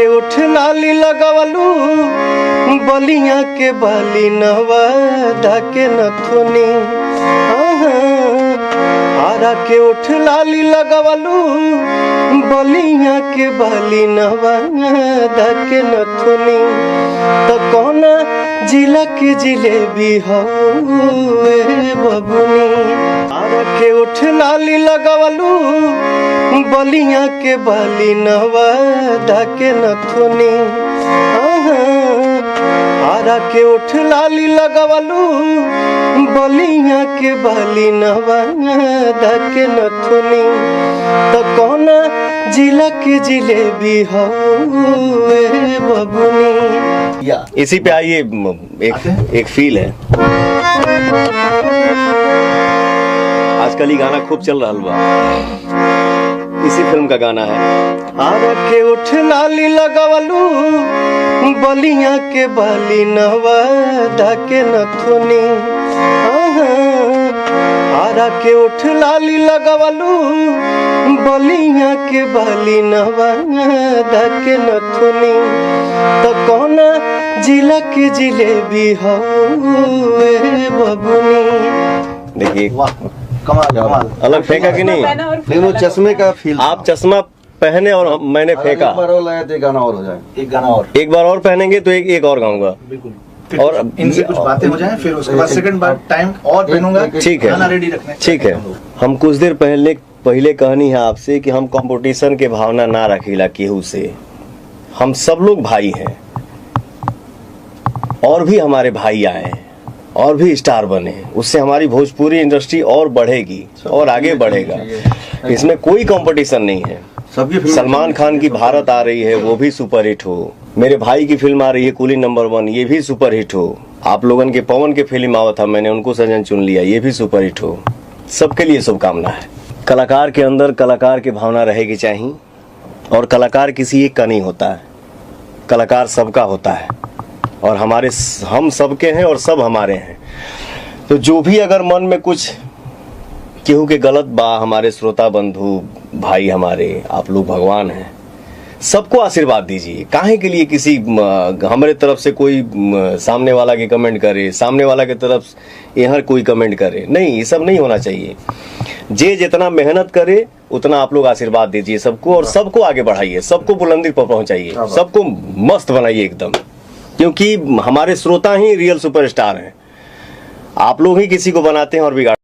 के उठ लाली लगवलू बलिया के बाली नवादा के नथुनी। आरा के उठ लाली लगवलू बलिया के बाली नवादा के नथुनी। तो कौना जिला के जिलेबी हो बबुनी। आरा के उठ लाली लगवलू बलिया के बाली नवादा के नथुनी। आरा के उठ लाली लगवलू बलिया के बाली नवादा के नथुनी। तो कौना जिला के जिलेबी हो बबुनी। इसी पे आइए, एक फील है। आजकल ही गाना खूब चल रहा बा, इसी फिल्म का गाना है। आरा के उठ लाली लगवलू बलिया के बाली नवादा के नथुनी। आरा के उठ लाली लगवलू बलिया के बाली नवादा के नथुनी। तो कौना जिला के जिलेबी हो बबुनी। देखिए कमाल कमाल। अलग फेंका कि नहीं? लेकिन चश्मे का फील, आप चश्मा पहने और मैंने फेंका। एक बार और लगाए तो एक गाना और हो जाए। एक बार और पहनेंगे तो एक और गाऊंगा। बिल्कुल। और इनसे कुछ बातें हो जाएं, फिर उसके बाद सेकंड बार टाइम और पहनूंगा। ठीक है, गाना रेडी रखना। ठीक है। हम कुछ देर पहले कहनी है आपसे कि हम कंपटीशन के भावना ना रखीला केहू से। हम सब लोग भाई हैं, और भी हमारे भाई आए और भी स्टार बने, उससे हमारी भोजपुरी इंडस्ट्री और बढ़ेगी और आगे बढ़ेगा। इसमें कोई कंपटीशन नहीं है। सलमान खान की भारत आ रही है, वो भी सुपरहिट हो। मेरे भाई की फिल्म आ रही है कूली नंबर 1, ये भी सुपरहिट हो। आप लोगन के पवन के फिल्म आवा था, मैंने उनको सजन चुन लिया, ये भी सुपरहिट हो। सबके लिए शुभकामना है। कलाकार के अंदर कलाकार की भावना रहेगी चाहिए, और कलाकार किसी एक का नहीं होता है, कलाकार सबका होता है। और हम सबके हैं और सब हमारे हैं। तो जो भी अगर मन में कुछ केहू के गलत बा, हमारे श्रोता बंधु भाई हमारे, आप लोग भगवान हैं, सबको आशीर्वाद दीजिए। काहे के लिए किसी हमारे तरफ से कोई सामने वाला के कमेंट करे, सामने वाला के तरफ यहाँ कोई कमेंट करे, नहीं, ये सब नहीं होना चाहिए। जे जितना मेहनत करे उतना आप लोग आशीर्वाद दीजिए सबको, और सबको आगे बढ़ाइए, सबको बुलंदी पर पहुंचाइए, सबको मस्त बनाइए एकदम, क्योंकि हमारे श्रोता ही रियल सुपरस्टार हैं। आप लोग ही किसी को बनाते हैं और बिगाड़